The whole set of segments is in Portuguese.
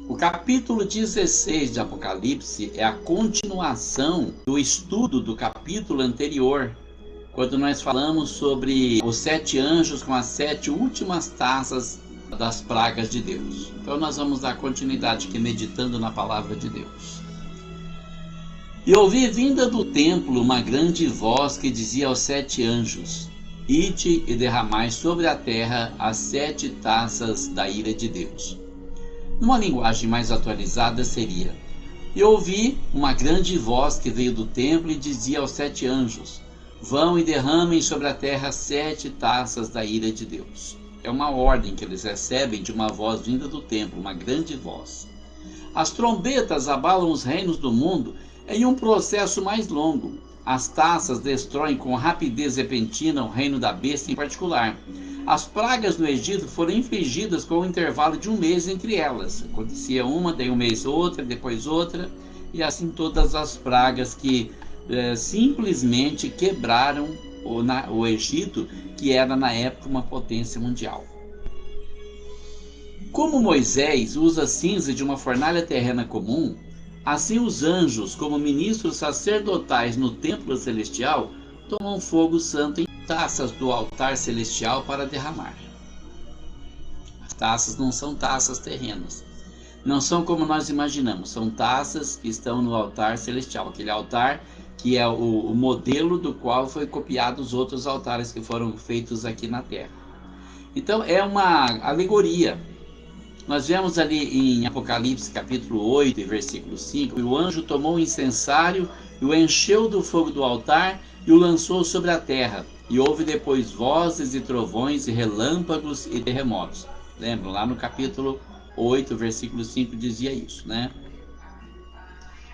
O capítulo 16 de Apocalipse é a continuação do estudo do capítulo anterior, quando nós falamos sobre os 7 anjos com as 7 últimas taças das pragas de Deus. Então nós vamos dar continuidade aqui meditando na palavra de Deus. E ouvi vinda do templo uma grande voz que dizia aos 7 anjos: Ide e derramai sobre a terra as 7 taças da ira de Deus. Numa linguagem mais atualizada seria: E ouvi uma grande voz que veio do templo e dizia aos 7 anjos: Vão e derramem sobre a terra 7 taças da ira de Deus. É uma ordem que eles recebem de uma voz vinda do templo, uma grande voz. As trombetas abalam os reinos do mundo em um processo mais longo. As taças destroem com rapidez repentina o reino da besta em particular. As pragas no Egito foram infligidas com um intervalo de 1 mês entre elas. Acontecia uma, daí 1 mês outra, depois outra, e assim todas as pragas que simplesmente quebraram o Egito, que era na época uma potência mundial. Como Moisés usa cinza de uma fornalha terrena comum, assim os anjos, como ministros sacerdotais no templo celestial, tomam fogo santo em taças do altar celestial para derramar. As taças não são taças terrenas. Não são como nós imaginamos. São taças que estão no altar celestial. Aquele altar que é o modelo do qual foi copiado os outros altares que foram feitos aqui na terra. Então é uma alegoria. Nós vemos ali em Apocalipse capítulo 8, versículo 5, o anjo tomou o incensário e o encheu do fogo do altar e o lançou sobre a terra. E houve depois vozes e trovões e relâmpagos e terremotos. Lembram? Lá no capítulo 8, versículo 5 dizia isso, né?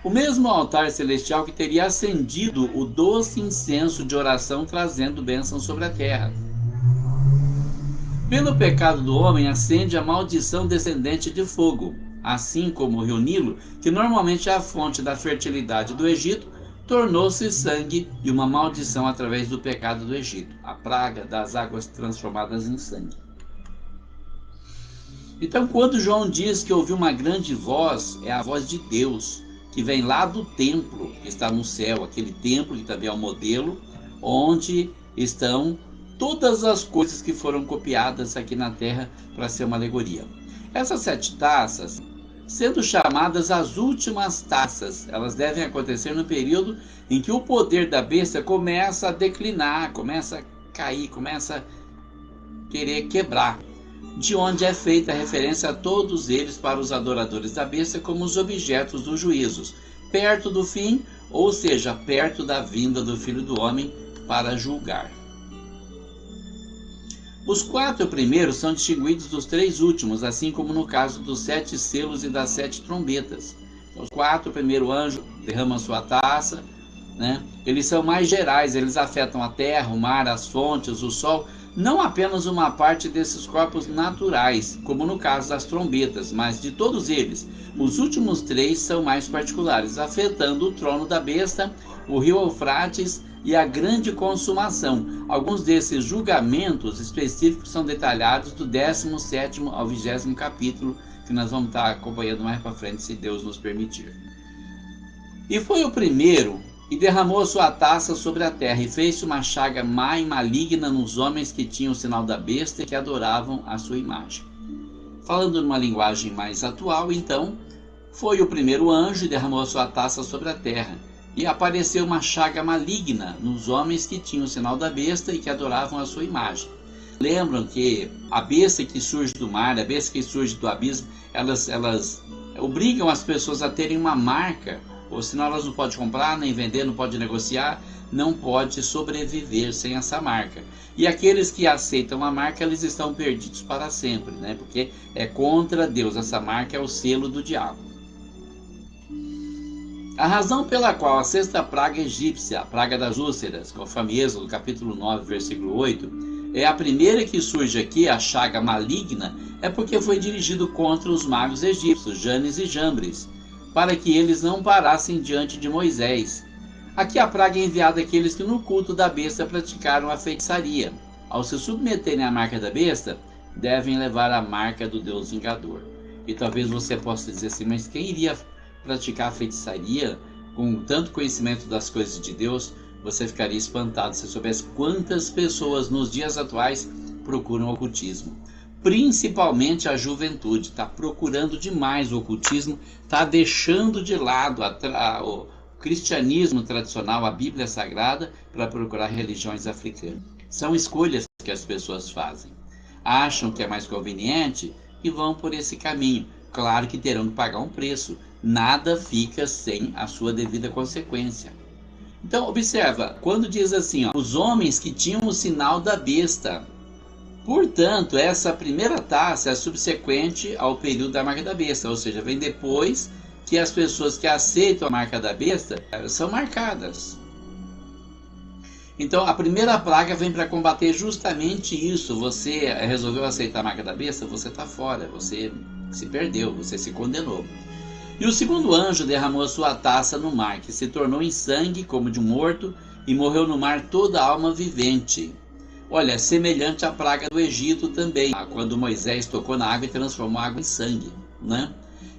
O mesmo altar celestial que teria acendido o doce incenso de oração trazendo bênção sobre a terra. Pelo pecado do homem acende a maldição descendente de fogo, assim como o rio Nilo, que normalmente é a fonte da fertilidade do Egito, tornou-se sangue e uma maldição através do pecado do Egito, a praga das águas transformadas em sangue. Então, quando João diz que ouviu uma grande voz, é a voz de Deus, que vem lá do templo, que está no céu, aquele templo que também é um modelo, onde estão todas as coisas que foram copiadas aqui na terra para ser uma alegoria. Essas 7 taças, sendo chamadas as últimas taças, elas devem acontecer no período em que o poder da besta começa a declinar, começa a cair, começa a querer quebrar. De onde é feita a referência a todos eles para os adoradores da besta como os objetos dos juízos, perto do fim, ou seja, perto da vinda do Filho do Homem para julgar. Os 4 primeiros são distinguidos dos 3 últimos, assim como no caso dos 7 selos e das 7 trombetas. Então, os 4 primeiros anjos derramam sua taça, né? Eles são mais gerais, eles afetam a terra, o mar, as fontes, o sol, não apenas uma parte desses corpos naturais, como no caso das trombetas, mas de todos eles. Os últimos 3 são mais particulares, afetando o trono da besta, o rio Eufrates e a grande consumação. Alguns desses julgamentos específicos são detalhados do 17º ao 20º capítulo, que nós vamos estar acompanhando mais para frente, se Deus nos permitir. E foi o primeiro, e derramou sua taça sobre a terra, e fez uma chaga má e maligna nos homens que tinham o sinal da besta e que adoravam a sua imagem. Falando numa linguagem mais atual, então, foi o primeiro anjo e derramou sua taça sobre a terra. E apareceu uma chaga maligna nos homens que tinham o sinal da besta e que adoravam a sua imagem. Lembram que a besta que surge do mar, a besta que surge do abismo, elas obrigam as pessoas a terem uma marca, ou senão elas não podem comprar, nem vender, não podem negociar, não pode sobreviver sem essa marca. E aqueles que aceitam a marca, eles estão perdidos para sempre, né? Porque é contra Deus, essa marca é o selo do diabo. A razão pela qual a 6ª praga egípcia, a praga das úlceras, conforme Êxodo capítulo 9, versículo 8, é a primeira que surge aqui, a chaga maligna, é porque foi dirigido contra os magos egípcios, Janes e Jambres, para que eles não parassem diante de Moisés. Aqui a praga é enviada àqueles que no culto da besta praticaram a feitiçaria. Ao se submeterem à marca da besta, devem levar a marca do Deus vingador. E talvez você possa dizer assim, mas quem iria praticar a feitiçaria com tanto conhecimento das coisas de Deus? Você ficaria espantado se soubesse quantas pessoas nos dias atuais procuram o ocultismo. Principalmente a juventude está procurando demais o ocultismo, está deixando de lado o cristianismo tradicional, a Bíblia Sagrada, para procurar religiões africanas. São escolhas que as pessoas fazem. Acham que é mais conveniente e vão por esse caminho. Claro que terão que pagar um preço. Nada fica sem a sua devida consequência. Então, observa, quando diz assim, ó, os homens que tinham o sinal da besta. Portanto, essa primeira taça é subsequente ao período da marca da besta, ou seja, vem depois que as pessoas que aceitam a marca da besta são marcadas. Então, a primeira praga vem para combater justamente isso. Você resolveu aceitar a marca da besta, você está fora, você se perdeu, você se condenou. E o segundo anjo derramou a sua taça no mar, que se tornou em sangue como de um morto, e morreu no mar toda alma vivente. Olha, semelhante à praga do Egito também, quando Moisés tocou na água e transformou a água em sangue, né?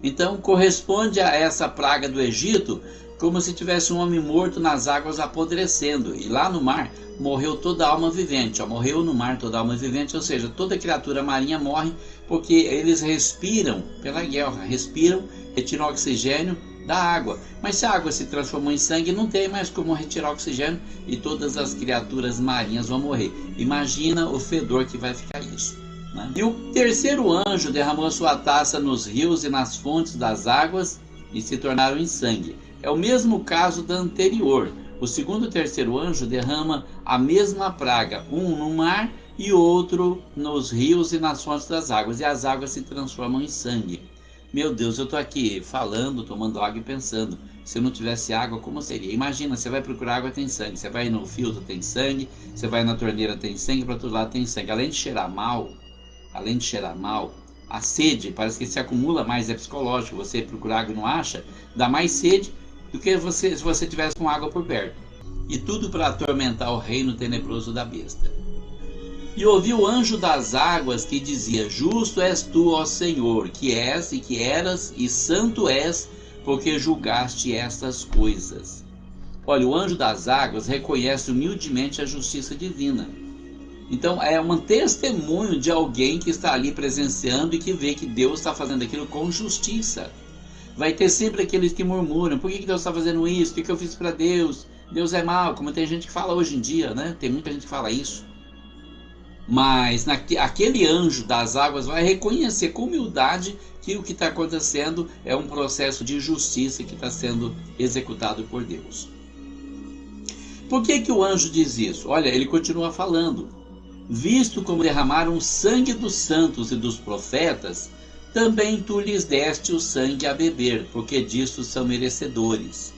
Então, corresponde a essa praga do Egito como se tivesse um homem morto nas águas apodrecendo. E lá no mar morreu toda a alma vivente. Morreu no mar toda a alma vivente, ou seja, toda criatura marinha morre porque eles respiram pela guerra, respiram, retiram oxigênio da água. Mas se a água se transformou em sangue, não tem mais como retirar oxigênio e todas as criaturas marinhas vão morrer. Imagina o fedor que vai ficar isso, né? E o terceiro anjo derramou a sua taça nos rios e nas fontes das águas e se tornaram em sangue. É o mesmo caso da anterior. O segundo e o terceiro anjo derrama a mesma praga, um no mar e outro nos rios e nas fontes das águas, e as águas se transformam em sangue. Meu Deus, eu estou aqui falando, tomando água e pensando, se eu não tivesse água, como seria? Imagina, você vai procurar água, tem sangue, você vai no filtro, tem sangue, você vai na torneira, tem sangue, para todo lado tem sangue. Além de cheirar mal, a sede parece que se acumula mais, é psicológico. Você procura água e não acha, dá mais sede do que se você tivesse com água por perto. E tudo para atormentar o reino tenebroso da besta. E ouvi o anjo das águas que dizia: Justo és tu, ó Senhor, que és e que eras, e santo és, porque julgaste estas coisas. Olha, o anjo das águas reconhece humildemente a justiça divina. Então é um testemunho de alguém que está ali presenciando e que vê que Deus está fazendo aquilo com justiça. Vai ter sempre aqueles que murmuram: por que Deus está fazendo isso? O que eu fiz para Deus? Deus é mau, como tem gente que fala hoje em dia, né? Tem muita gente que fala isso. Mas aquele anjo das águas vai reconhecer com humildade que o que está acontecendo é um processo de justiça que está sendo executado por Deus. Por que o anjo diz isso? Olha, ele continua falando: visto como derramaram o sangue dos santos e dos profetas, também tu lhes deste o sangue a beber, porque disso são merecedores.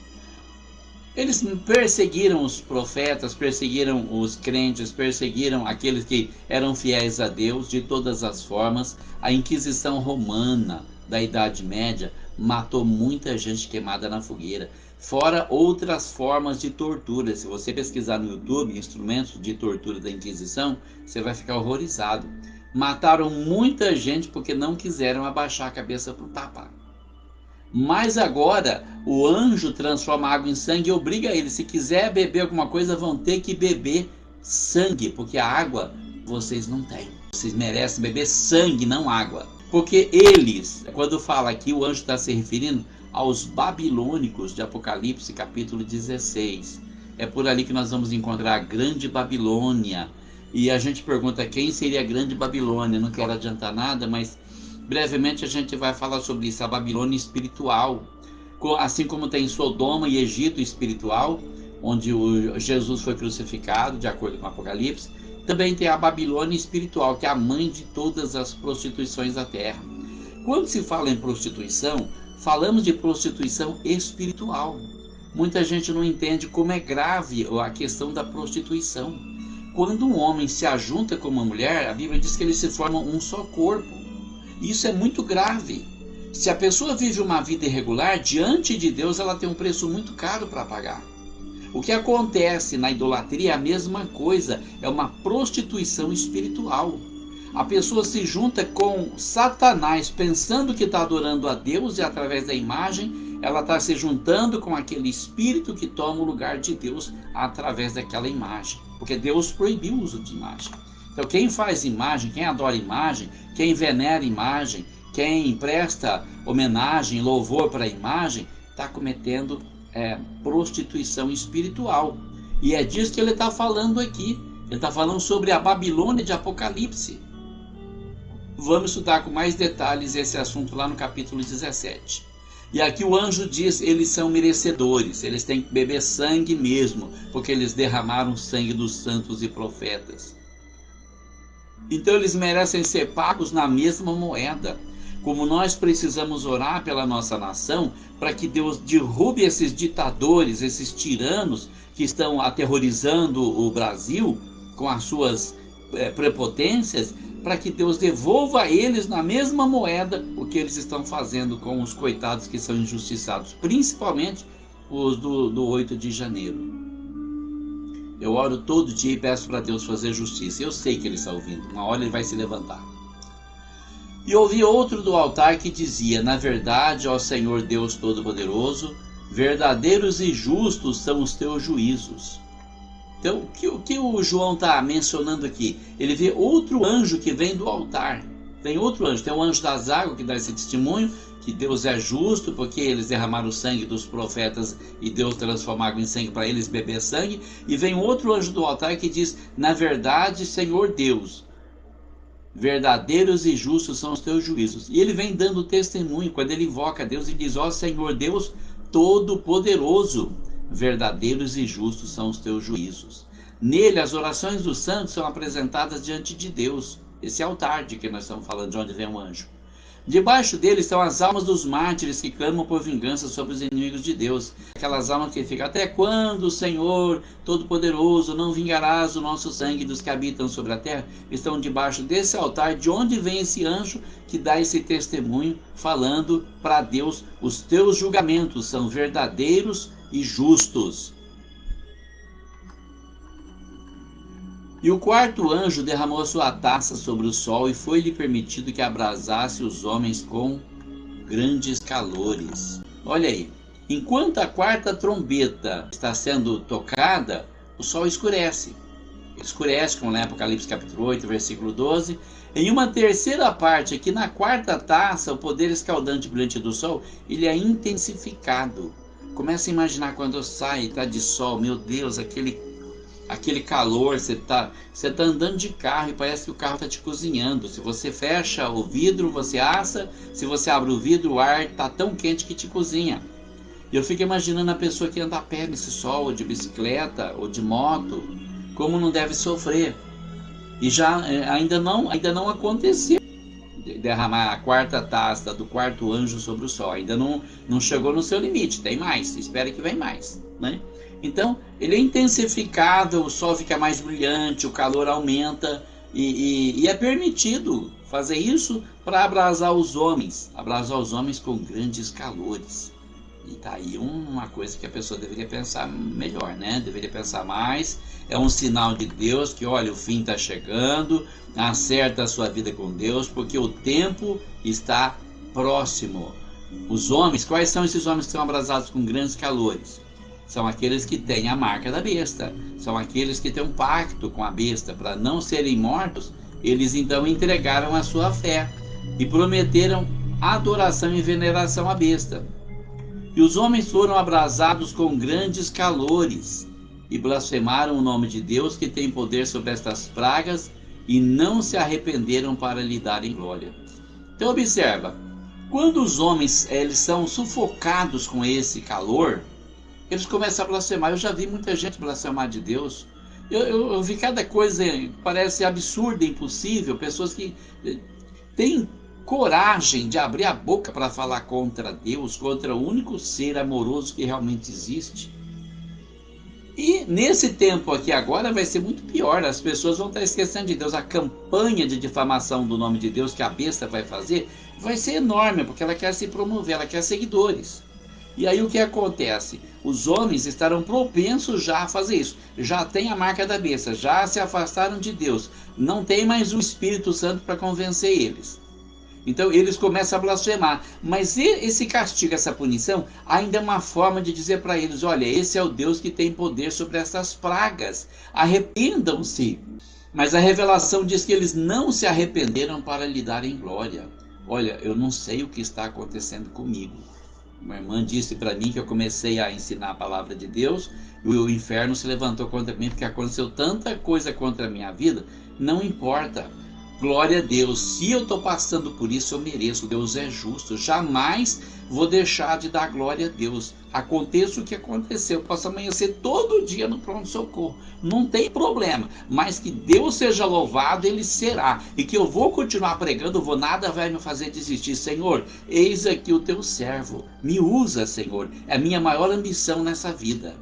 Eles perseguiram os profetas, perseguiram os crentes, perseguiram aqueles que eram fiéis a Deus de todas as formas. A Inquisição Romana da Idade Média matou muita gente queimada na fogueira, fora outras formas de tortura. Se você pesquisar no YouTube instrumentos de tortura da Inquisição, você vai ficar horrorizado. Mataram muita gente porque não quiseram abaixar a cabeça para o Papa. Mas agora o anjo transforma a água em sangue e obriga ele: se quiser beber alguma coisa, vão ter que beber sangue, porque a água vocês não têm. Vocês merecem beber sangue, não água. Porque eles, quando fala aqui, o anjo está se referindo aos babilônicos de Apocalipse capítulo 16. É por ali que nós vamos encontrar a grande Babilônia. E a gente pergunta quem seria a grande Babilônia. Não quero adiantar nada, mas brevemente a gente vai falar sobre isso, a Babilônia espiritual. Assim como tem Sodoma e Egito espiritual, onde Jesus foi crucificado, de acordo com o Apocalipse, também tem a Babilônia espiritual, que é a mãe de todas as prostituições da terra. Quando se fala em prostituição, falamos de prostituição espiritual. Muita gente não entende como é grave a questão da prostituição. Quando um homem se ajunta com uma mulher, a Bíblia diz que eles se formam um só corpo. Isso é muito grave. Se a pessoa vive uma vida irregular, diante de Deus ela tem um preço muito caro para pagar. O que acontece na idolatria é a mesma coisa, é uma prostituição espiritual. A pessoa se junta com Satanás, pensando que está adorando a Deus, e através da imagem, ela está se juntando com aquele espírito que toma o lugar de Deus através daquela imagem. Porque Deus proibiu o uso de imagem. Então quem faz imagem, quem adora imagem, quem venera imagem, quem presta homenagem, louvor para a imagem, está cometendo prostituição espiritual. E é disso que ele está falando aqui. Ele está falando sobre a Babilônia de Apocalipse. Vamos estudar com mais detalhes esse assunto lá no capítulo 17. E aqui o anjo diz, eles são merecedores, eles têm que beber sangue mesmo, porque eles derramaram o sangue dos santos e profetas. Então eles merecem ser pagos na mesma moeda. Como nós precisamos orar pela nossa nação, para que Deus derrube esses ditadores, esses tiranos que estão aterrorizando o Brasil com as suas prepotências, para que Deus devolva a eles na mesma moeda o que eles estão fazendo com os coitados que são injustiçados, principalmente os do 8 de janeiro. Eu oro todo dia e peço para Deus fazer justiça. Eu sei que Ele está ouvindo, uma hora Ele vai se levantar. E ouvi outro do altar que dizia, na verdade, ó Senhor Deus Todo-Poderoso, verdadeiros e justos são os teus juízos. Então, o que o João está mencionando aqui? Ele vê outro anjo que vem do altar. Tem outro anjo, tem o anjo das águas que dá esse testemunho, que Deus é justo, porque eles derramaram o sangue dos profetas e Deus transformou água em sangue para eles beber sangue. E vem outro anjo do altar que diz, na verdade, Senhor Deus, verdadeiros e justos são os teus juízos. E ele vem dando testemunho, quando ele invoca a Deus e diz, ó Senhor Deus Todo-Poderoso, verdadeiros e justos são os teus juízos. Nele as orações dos santos são apresentadas diante de Deus. Esse altar de que nós estamos falando, de onde vem o anjo. Debaixo dele estão as almas dos mártires que clamam por vingança sobre os inimigos de Deus. Aquelas almas que ficam, até quando, Senhor Todo-Poderoso, não vingarás o nosso sangue dos que habitam sobre a terra? Estão debaixo desse altar, de onde vem esse anjo que dá esse testemunho, falando para Deus, os teus julgamentos são verdadeiros e justos. E o quarto anjo derramou a sua taça sobre o sol e foi-lhe permitido que abrasasse os homens com grandes calores. Olha aí, enquanto a quarta trombeta está sendo tocada, o sol escurece. Escurece, como lá em Apocalipse capítulo 8, versículo 12. Em uma terceira parte, aqui na quarta taça, o poder escaldante e brilhante do sol, ele é intensificado. Começa a imaginar quando sai, está de sol, meu Deus, aquele calor, você tá andando de carro e parece que o carro está te cozinhando. Se você fecha o vidro, você assa. Se você abre o vidro, o ar está tão quente que te cozinha. E eu fico imaginando a pessoa que anda a pé nesse sol, ou de bicicleta, ou de moto, como não deve sofrer. E já ainda não aconteceu derramar a quarta taça do quarto anjo sobre o sol. Ainda não chegou no seu limite, tem mais, espera que vem mais, né? Então, ele é intensificado, o sol fica mais brilhante, o calor aumenta e é permitido fazer isso para abrasar os homens com grandes calores. E tá aí uma coisa que a pessoa deveria pensar melhor, né? Deveria pensar mais. É um sinal de Deus que, olha, o fim está chegando, acerta a sua vida com Deus, porque o tempo está próximo. Os homens, quais são esses homens que são abrasados com grandes calores? São aqueles que têm a marca da besta, são aqueles que têm um pacto com a besta. Para não serem mortos, eles então entregaram a sua fé e prometeram adoração e veneração à besta. E os homens foram abrasados com grandes calores e blasfemaram o nome de Deus, que tem poder sobre estas pragas, e não se arrependeram para lhe darem glória. Então observa, quando os homens eles são sufocados com esse calor, eles começam a blasfemar. Eu já vi muita gente blasfemar de Deus. Eu vi cada coisa que parece absurda, impossível. Pessoas que têm coragem de abrir a boca para falar contra Deus, contra o único ser amoroso que realmente existe. E nesse tempo aqui agora vai ser muito pior. As pessoas vão estar esquecendo de Deus. A campanha de difamação do nome de Deus que a besta vai fazer vai ser enorme, porque ela quer se promover, ela quer seguidores. E aí o que acontece? Os homens estarão propensos já a fazer isso. Já tem a marca da besta, já se afastaram de Deus. Não tem mais o Espírito Santo para convencer eles. Então eles começam a blasfemar. Mas esse castigo, essa punição, ainda é uma forma de dizer para eles: olha, esse é o Deus que tem poder sobre essas pragas. Arrependam-se. Mas a revelação diz que eles não se arrependeram para lhe darem glória. Olha, eu não sei o que está acontecendo comigo. Uma irmã disse para mim que eu comecei a ensinar a palavra de Deus e o inferno se levantou contra mim porque aconteceu tanta coisa contra a minha vida. Não importa. Glória a Deus. Se eu estou passando por isso, eu mereço. Deus é justo. Jamais vou deixar de dar glória a Deus. Aconteça o que aconteceu. Eu posso amanhecer todo dia no pronto-socorro. Não tem problema. Mas que Deus seja louvado, Ele será. E que eu vou continuar pregando, nada vai me fazer desistir. Senhor, eis aqui o teu servo. Me usa, Senhor. É a minha maior ambição nessa vida.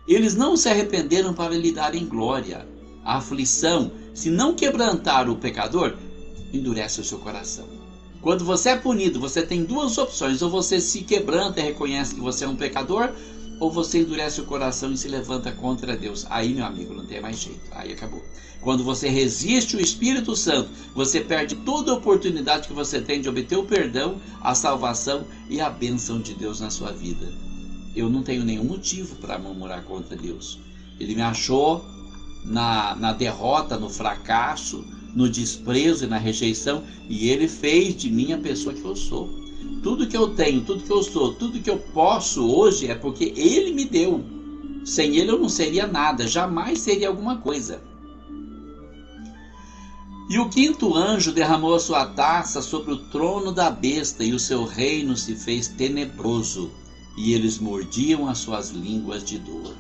Eles não se arrependeram para lhe darem glória. A aflição, se não quebrantar o pecador, endurece o seu coração. Quando você é punido, você tem duas opções: ou você se quebranta e reconhece que você é um pecador, ou você endurece o coração e se levanta contra Deus. Aí, meu amigo, não tem mais jeito, aí acabou. Quando você resiste o Espírito Santo, você perde toda a oportunidade que você tem de obter o perdão, a salvação e a bênção de Deus na sua vida. Eu não tenho nenhum motivo para murmurar contra Deus. Ele me achou na derrota, no fracasso, no desprezo e na rejeição, e Ele fez de mim a pessoa que eu sou. Tudo que eu tenho, tudo que eu sou, tudo que eu posso hoje é porque Ele me deu. Sem Ele eu não seria nada, jamais seria alguma coisa. E o quinto anjo derramou a sua taça sobre o trono da besta, e o seu reino se fez tenebroso, e eles mordiam as suas línguas de dor.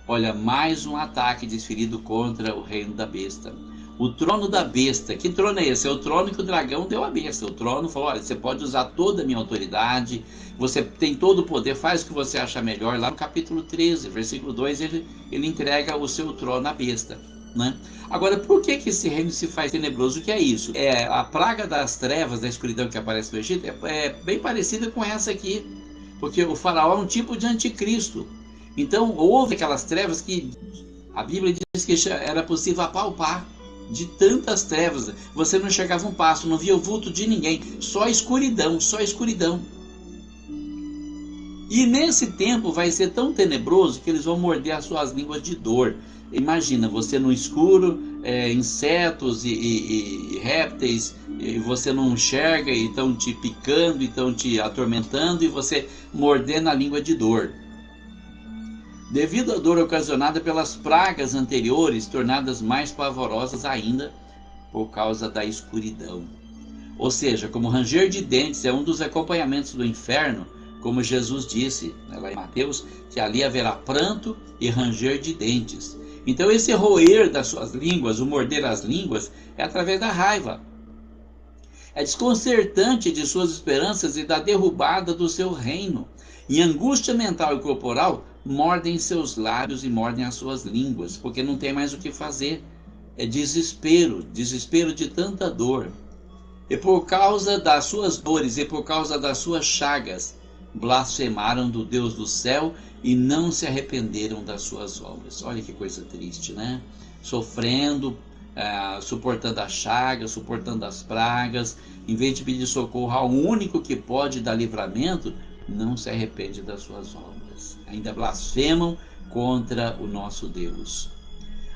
Olha, mais um ataque desferido contra o reino da besta. O trono da besta, que trono é esse? É o trono que o dragão deu à besta. O trono falou: olha, você pode usar toda a minha autoridade, você tem todo o poder, faz o que você achar melhor. Lá no capítulo 13, versículo 2, ele entrega o seu trono à besta, né? Agora, por que esse reino se faz tenebroso? O que é isso? É a praga das trevas, da escuridão que aparece no Egito, é bem parecida com essa aqui, porque o faraó é um tipo de anticristo. Então houve aquelas trevas que a Bíblia diz que era possível apalpar. De tantas trevas, você não enxergava um passo, não via o vulto de ninguém, só escuridão, só escuridão. E nesse tempo vai ser tão tenebroso que eles vão morder as suas línguas de dor. Imagina, você no escuro, insetos e répteis, e você não enxerga, e estão te picando, e estão te atormentando, e você mordendo a língua de dor. Devido à dor ocasionada pelas pragas anteriores, tornadas mais pavorosas ainda por causa da escuridão. Ou seja, como ranger de dentes é um dos acompanhamentos do inferno, como Jesus disse lá em Mateus, que ali haverá pranto e ranger de dentes. Então esse roer das suas línguas, o morder as línguas, é através da raiva. É desconcertante de suas esperanças e da derrubada do seu reino. Em angústia mental e corporal, mordem seus lábios e mordem as suas línguas, porque não tem mais o que fazer. É desespero, desespero de tanta dor. E por causa das suas dores e por causa das suas chagas, blasfemaram do Deus do céu e não se arrependeram das suas obras. Olha que coisa triste, né? Sofrendo, suportando as chagas, suportando as pragas, em vez de pedir socorro ao único que pode dar livramento, não se arrepende das suas obras. Ainda blasfemam contra o nosso Deus.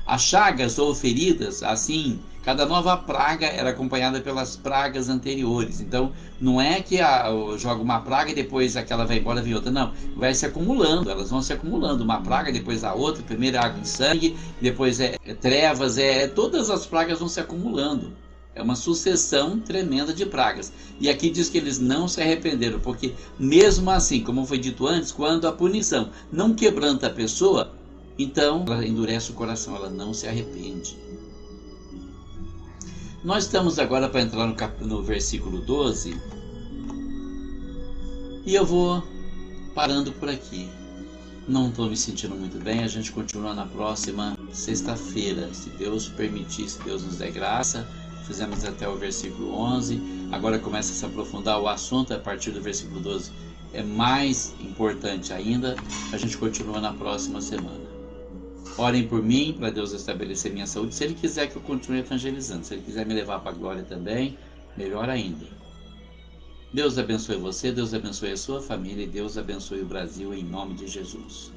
As chagas ou feridas, assim, cada nova praga era acompanhada pelas pragas anteriores. Então, não é que joga uma praga e depois aquela vai embora e vem outra. Não, vai se acumulando, elas vão se acumulando. Uma praga, depois a outra, primeiro é água e sangue, depois é trevas, todas as pragas vão se acumulando. É uma sucessão tremenda de pragas. E aqui diz que eles não se arrependeram, porque mesmo assim, como foi dito antes, quando a punição não quebranta a pessoa, então ela endurece o coração, ela não se arrepende. Nós estamos agora para entrar no versículo 12. E eu vou parando por aqui. Não estou me sentindo muito bem, a gente continua na próxima sexta-feira, se Deus permitir, se Deus nos der graça. Fizemos até o versículo 11, agora começa a se aprofundar o assunto a partir do versículo 12 é mais importante ainda. A gente continua na próxima semana. Orem por mim, para Deus estabelecer minha saúde. Se Ele quiser que eu continue evangelizando, se Ele quiser me levar para a glória também, melhor ainda. Deus abençoe você, Deus abençoe a sua família e Deus abençoe o Brasil em nome de Jesus.